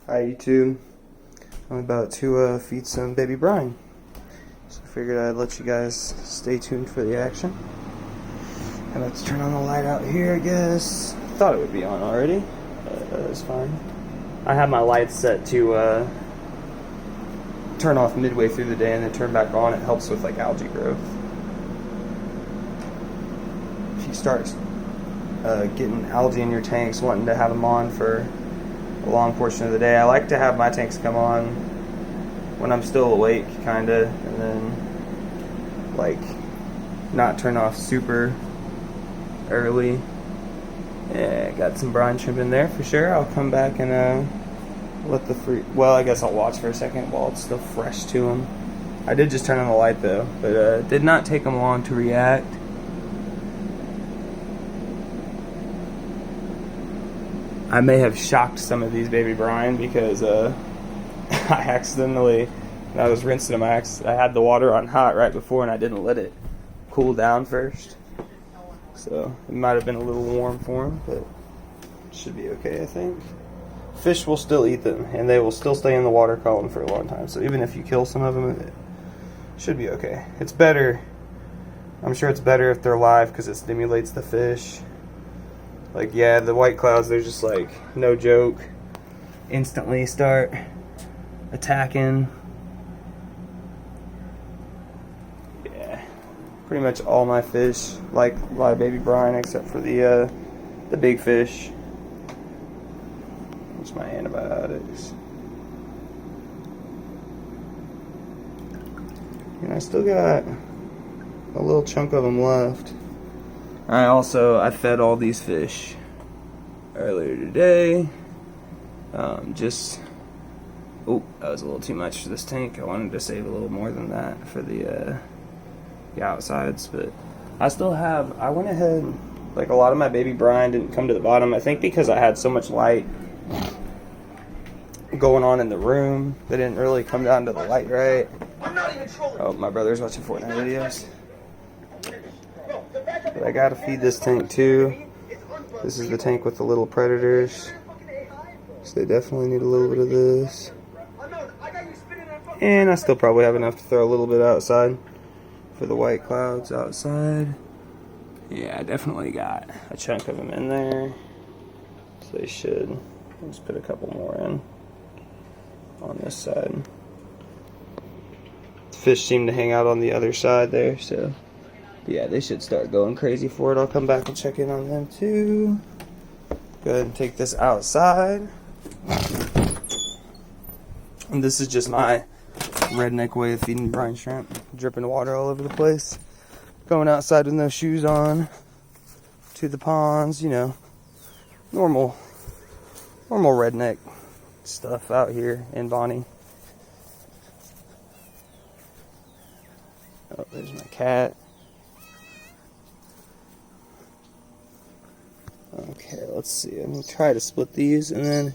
Hi YouTube. I'm about to feed some baby brine. So I figured I'd let you guys stay tuned for the action. And let's turn on the light out here, I guess. Thought it would be on already, but that's fine. I have my lights set to turn off midway through the day and then turn back on. It helps with like algae growth. If you start getting algae in your tanks, wanting to have them on for a long portion of the day, I like to have my tanks come on when I'm still awake, kinda, and then like not turn off super early. Yeah, got some brine shrimp in there for sure. I'll come back and let the well, I guess I'll watch for a second while it's still fresh to them. I did just turn on the light though, but it did not take them long to react. I may have shocked some of these baby brine because I accidentally, when I was rinsing them, I had the water on hot right before and I didn't let it cool down first. So it might have been a little warm for them, but it should be okay, I think. Fish will still eat them and they will still stay in the water column for a long time. So even if you kill some of them, it should be okay. It's better, I'm sure it's better if they're live because it stimulates the fish. Like, yeah, the white clouds, they're just like, no joke, instantly start attacking. Yeah, pretty much all my fish like live baby brine except for the big fish. That's my antibiotics. And I still got a little chunk of them left. I fed all these fish earlier today. Oh, that was a little too much for this tank. I wanted to save a little more than that for the outsides, but I went ahead, like a lot of my baby brine didn't come to the bottom. I think because I had so much light going on in the room, they didn't really come down to the light right. Oh, my brother's watching Fortnite videos. But I gotta feed this tank too. This is the tank with the little predators. So they definitely need a little bit of this. And I still probably have enough to throw a little bit outside for the white clouds outside. Yeah, I definitely got a chunk of them in there. So they should. I'll just put a couple more in on this side. The fish seem to hang out on the other side there, so yeah, they should start going crazy for it. I'll come back and check in on them too. Go ahead and take this outside. And this is just my redneck way of feeding brine shrimp. Dripping water all over the place. Going outside with no shoes on to the ponds, you know. Normal redneck stuff out here in Bonnie. Oh, there's my cat. Okay, let's see. I'm going to try to split these, and then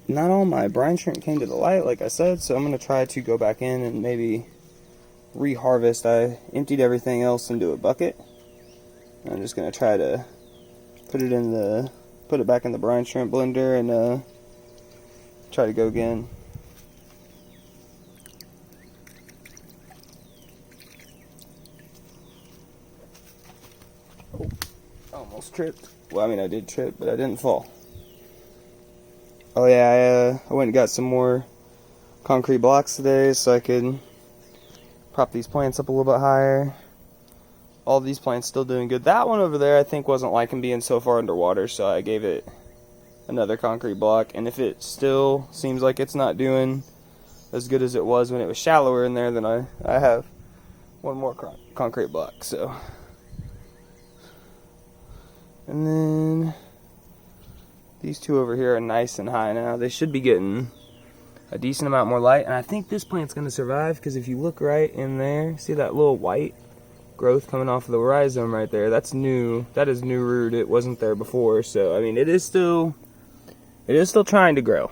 not all my brine shrimp came to the light, like I said, so I'm going to try to go back in and maybe reharvest. I emptied everything else into a bucket. I'm just going to try to put it back in the brine shrimp blender and try to go again. Oh, almost tripped. Well, I mean, I did trip, but I didn't fall. Oh yeah, I went and got some more concrete blocks today so I could prop these plants up a little bit higher. All these plants still doing good. That one over there I think wasn't liking being so far underwater, so I gave it another concrete block. And if it still seems like it's not doing as good as it was when it was shallower in there, then I have one more concrete block. So, and then these two over here are nice and high now. They should be getting a decent amount more light. And I think this plant's going to survive because if you look right in there, see that little white growth coming off of the rhizome right there? That's new. That is new root. It wasn't there before. So, I mean, it is still trying to grow.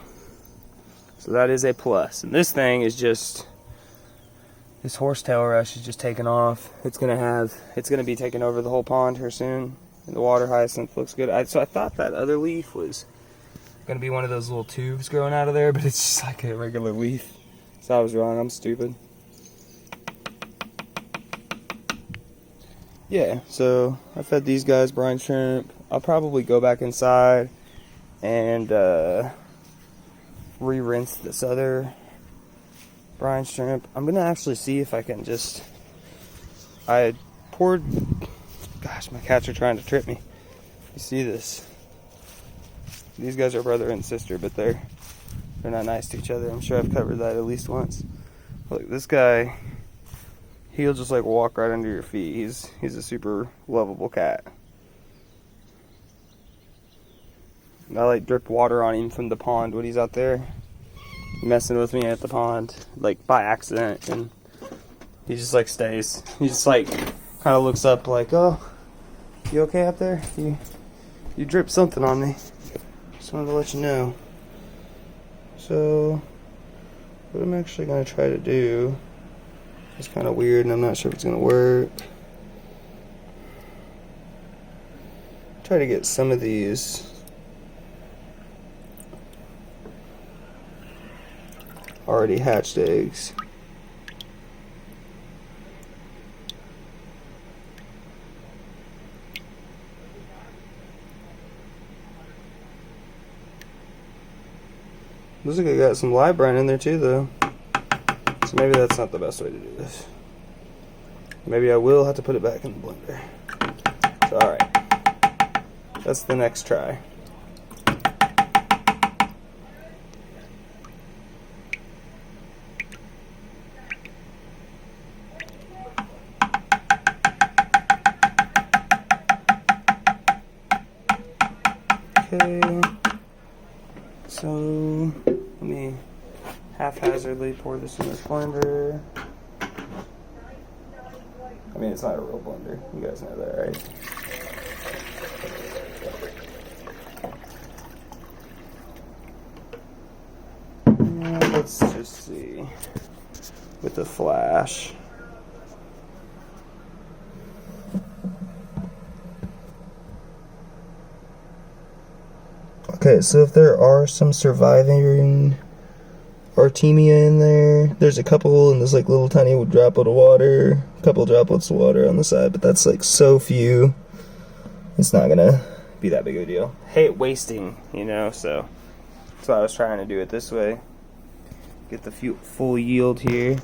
So that is a plus. And this thing is just, this horsetail rush is just taking off. It's going to be taking over the whole pond here soon. And the water hyacinth looks good. So I thought that other leaf was gonna be one of those little tubes growing out of there, but it's just like a regular leaf. So I was wrong, I'm stupid. Yeah, so I fed these guys brine shrimp. I'll probably go back inside and re-rinse this other brine shrimp. I'm gonna actually see if I can just, I poured, gosh, my cats are trying to trip me. You see this? These guys are brother and sister, but they're not nice to each other. I'm sure I've covered that at least once. Look, this guy, he'll just like walk right under your feet. He's a super lovable cat. I like dripped water on him from the pond when he's out there messing with me at the pond, like by accident, and he just like stays. He just like kind of looks up like, oh, you okay up there? You dripped something on me. Just wanted to let you know. So what I'm actually going to try to do is kind of weird, and I'm not sure if it's going to work. Try to get some of these already hatched eggs. Looks like I got some live brine in there too, though. So maybe that's not the best way to do this. Maybe I will have to put it back in the blender. So, alright. That's the next try. Okay. So, let me haphazardly pour this in this blender. I mean, it's not a real blender. You guys know that, right? And let's just see. With the flash. Okay, so if there are some surviving Artemia in there, there's a couple in this like little tiny droplet of water, a couple droplets of water on the side, but that's like so few, it's not gonna be that big of a deal. Hate wasting, you know, so that's why I was trying to do it this way. Get the full yield here.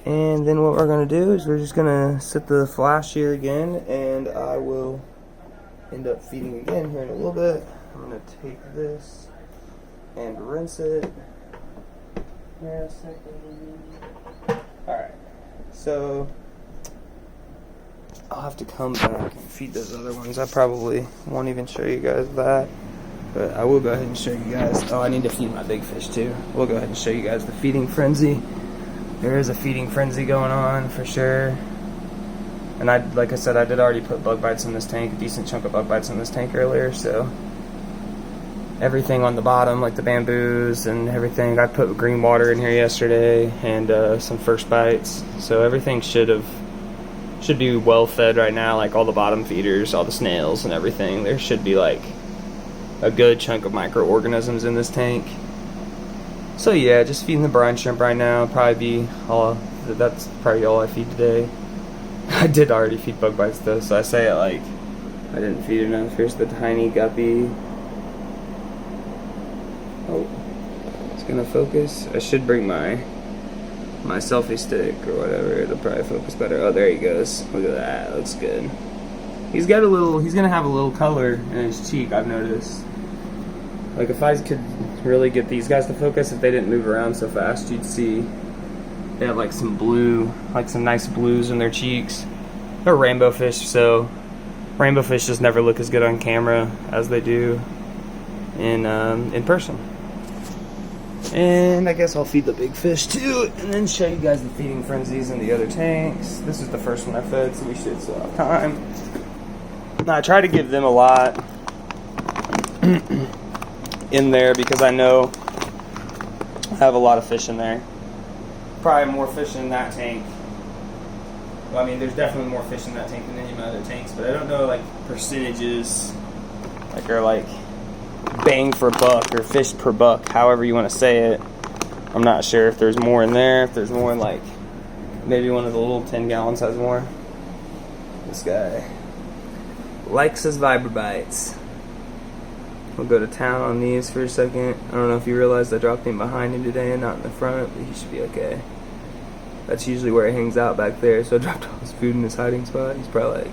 And then what we're gonna do is we're just gonna set the flash here again, and I will end up feeding again here in a little bit. I'm going to take this and rinse it. Here a second. Alright, so I'll have to come back and feed those other ones. I probably won't even show you guys that, but I will go ahead and show you guys. Oh, I need to feed my big fish too. We'll go ahead and show you guys the feeding frenzy. There is a feeding frenzy going on for sure. And like I said, I did already put bug bites in this tank, a decent chunk of bug bites in this tank earlier, so everything on the bottom, like the bamboos and everything. I put green water in here yesterday and some first bites, so everything should be well fed right now. Like all the bottom feeders, all the snails and everything. There should be like a good chunk of microorganisms in this tank. So yeah, just feeding the brine shrimp right now. That's probably all I feed today. I did already feed bug bites though, so I say it like I didn't feed enough. Here's the tiny guppy. Oh, it's gonna focus. I should bring my selfie stick or whatever. It'll probably focus better. Oh, there he goes. Look at that. Looks good. He's gonna have a little color in his cheek, I've noticed. Like if I could really get these guys to focus, if they didn't move around so fast, you'd see they have like some blue, like some nice blues in their cheeks. They're rainbow fish, so rainbow fish just never look as good on camera as they do in person. And I guess I'll feed the big fish too, and then show you guys the feeding frenzies in the other tanks. This is the first one I fed, so we should still have time. Now I try to give them a lot in there because I know I have a lot of fish in there. Probably more fish in that tank. Well, I mean, there's definitely more fish in that tank than any of my other tanks, but I don't know like percentages, like or like bang for buck or fish per buck, however you want to say it. I'm not sure if there's more in there, if there's more like maybe one of the little 10 gallons has more. This guy likes his vibra bites. We'll go to town on these for a second. I don't know if you realized I dropped him behind him today and not in the front, but he should be okay. That's usually where he hangs out, back there, so I dropped all his food in his hiding spot. He's probably like,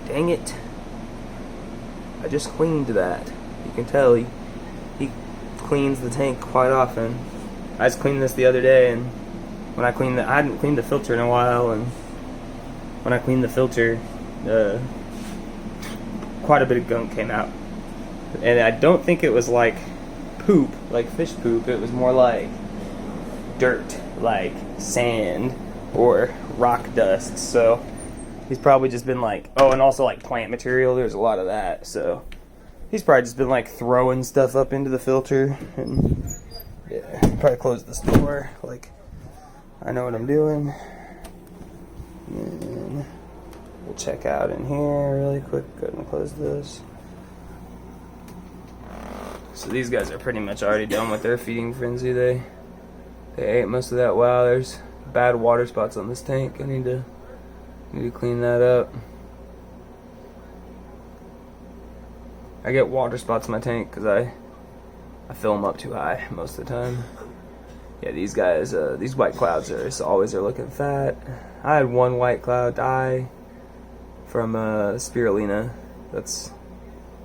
dang it. I just cleaned that. You can tell he cleans the tank quite often. I just cleaned this the other day, and when I cleaned I hadn't cleaned the filter in a while, and when I cleaned the filter, quite a bit of gunk came out. And I don't think it was like poop, like fish poop. It was more like dirt, like sand or rock dust. So he's probably just been like, oh, and also like plant material. There's a lot of that. So he's probably just been like throwing stuff up into the filter. And yeah, probably close this door. Like, I know what I'm doing. And we'll check out in here really quick. Go ahead and close this. So these guys are pretty much already done with their feeding frenzy. They ate most of that. Wow, there's bad water spots on this tank. I need to clean that up. I get water spots in my tank because I fill them up too high most of the time. Yeah, these guys, these white clouds always are looking fat. I had one white cloud die from spirulina. That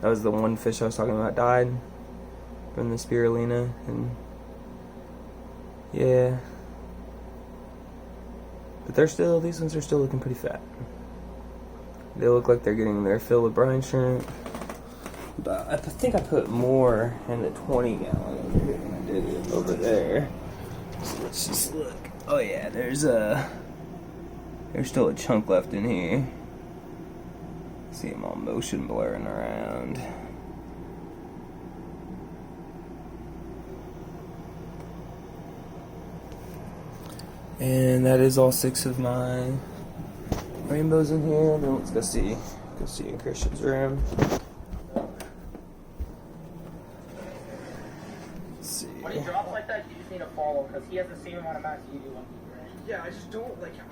was the one fish I was talking about died from the spirulina, and yeah, but these ones are still looking pretty fat. They look like they're getting their fill of brine shrimp. But I think I put more in the 20 gallon over here than I did over there. So let's just look. Oh yeah, there's still a chunk left in here. See them all motion blurring around. And that is all 6 of my rainbows in here. Then let's go see in Christian's room. Let's see. When he drops like that, you just need to follow because he has the same amount of mass you do on right? Yeah, I just don't like how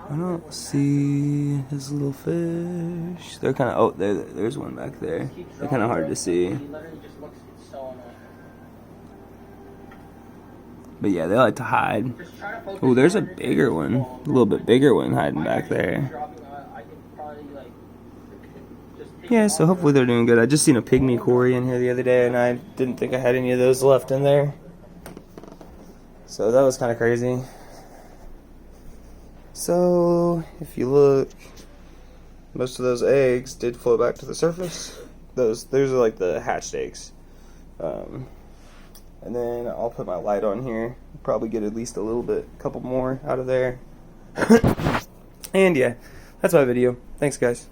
I don't see his little fish. They're kind of, oh, there's one back there. They're kind of hard to see. He literally just looks so annoying. But yeah, they like to hide. Oh, there's a bigger one. A little bit bigger one hiding back there. Yeah, so hopefully they're doing good. I just seen a pygmy Cory in here the other day, and I didn't think I had any of those left in there. So that was kind of crazy. So, if you look, most of those eggs did float back to the surface. Those are like the hatched eggs. And then I'll put my light on here. Probably get at least a couple more out of there. And yeah, that's my video. Thanks, guys.